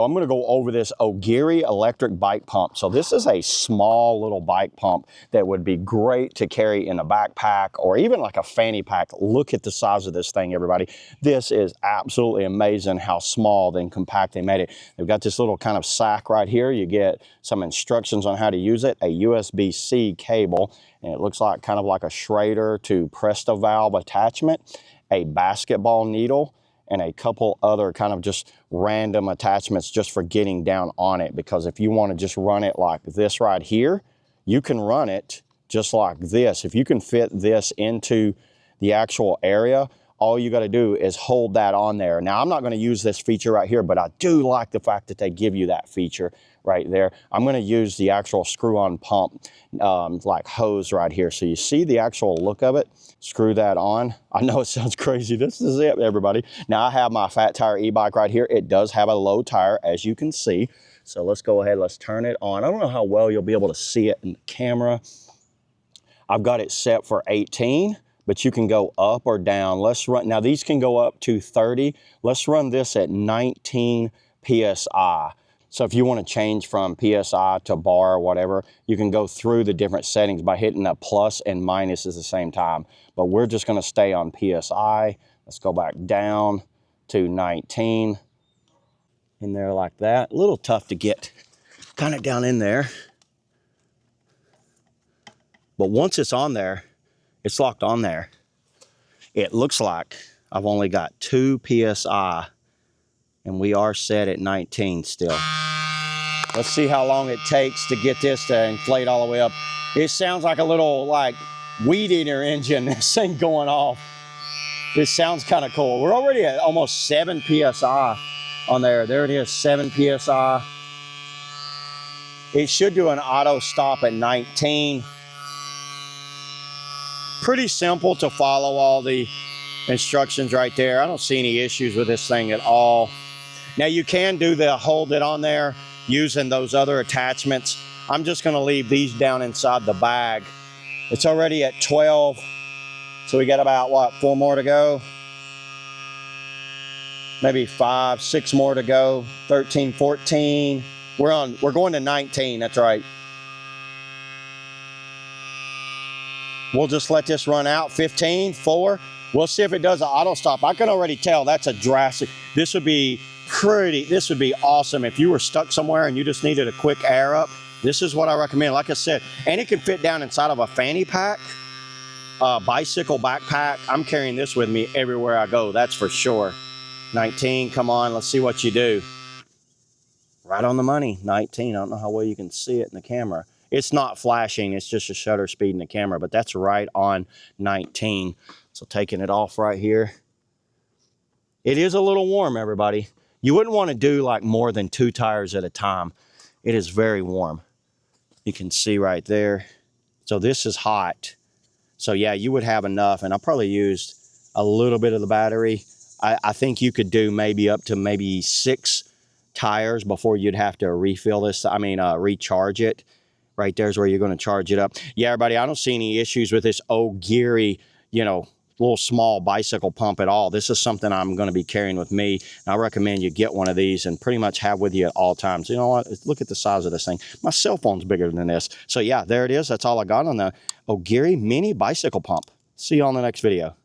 I'm going to go over this OGERY electric bike pump. So this is a small little bike pump that would be great to carry in a backpack or even like a fanny pack. Look at the size of this thing, everybody. This is absolutely amazing how small and compact they made it. They've got this little kind of sack right here. You get some instructions on how to use it, a USB-C cable, and it looks like kind of like a Schrader to Presta valve attachment, a basketball needle, and a couple other kind of just random attachments just for getting down on it. Because if you want to just run it like this right here, you can run it just like this. If you can fit this into the actual area, all you got to do is hold that on there. Now, I'm not going to use this feature right here, but I do like the fact that they give you that feature right there. I'm going to use the actual screw-on pump like hose right here. So you see the actual look of it. Screw that on. I know it sounds crazy. This is it, everybody. Now, I have my fat tire e-bike right here. It does have a low tire, as you can see. So let's go ahead. Let's turn it on. I don't know how well you'll be able to see it in the camera. I've got it set for 18. But you can go up or down. Let's run, now these can go up to 30. Let's run this at 19 PSI. So if you want to change from PSI to bar or whatever, you can go through the different settings by hitting the plus and minus at the same time. But we're just going to stay on PSI. Let's go back down to 19. In there like that. A little tough to get kind of down in there. But once it's on there, it's locked on there. It looks like I've only got 2 PSI and we are set at 19 still. Let's see how long it takes to get this to inflate all the way up. It sounds like a little like weed eater engine, this thing going off. This sounds kind of cool. We're already at almost 7 PSI on there. There it is, 7 PSI. It should do an auto stop at 19. Pretty simple to follow all the instructions right there. I don't see any issues with this thing at all. Now you can do the hold it on there using those other attachments. I'm just going to leave these down inside the bag. It's already at 12. So we got about what, 4 more to go? Maybe 5, 6 more to go. 13, 14. We're going to 19, that's right. We'll just let this run out. 15, 4. We'll see if it does an auto stop. I can already tell that's a drastic. This would be awesome if you were stuck somewhere and you just needed a quick air up. This is what I recommend. Like I said, and it can fit down inside of a fanny pack, bicycle backpack. I'm carrying this with me everywhere I go, that's for sure. 19, come on, let's see what you do. Right on the money, 19. I don't know how well you can see it in the camera. It's not flashing, it's just a shutter speed in the camera, but that's right on 19. So taking it off right here. It is a little warm, everybody. You wouldn't want to do like more than 2 tires at a time. It is very warm. You can see right there. So this is hot. So yeah, you would have enough, and I probably used a little bit of the battery. I think you could do maybe up to maybe 6 tires before you'd have to refill this, recharge it. Right there's where you're going to charge it up. Yeah, everybody, I don't see any issues with this OGERY, little small bicycle pump at all. This is something I'm going to be carrying with me. And I recommend you get one of these and pretty much have with you at all times. You know what? Look at the size of this thing. My cell phone's bigger than this. So yeah, there it is. That's all I got on the OGERY mini bicycle pump. See you on the next video.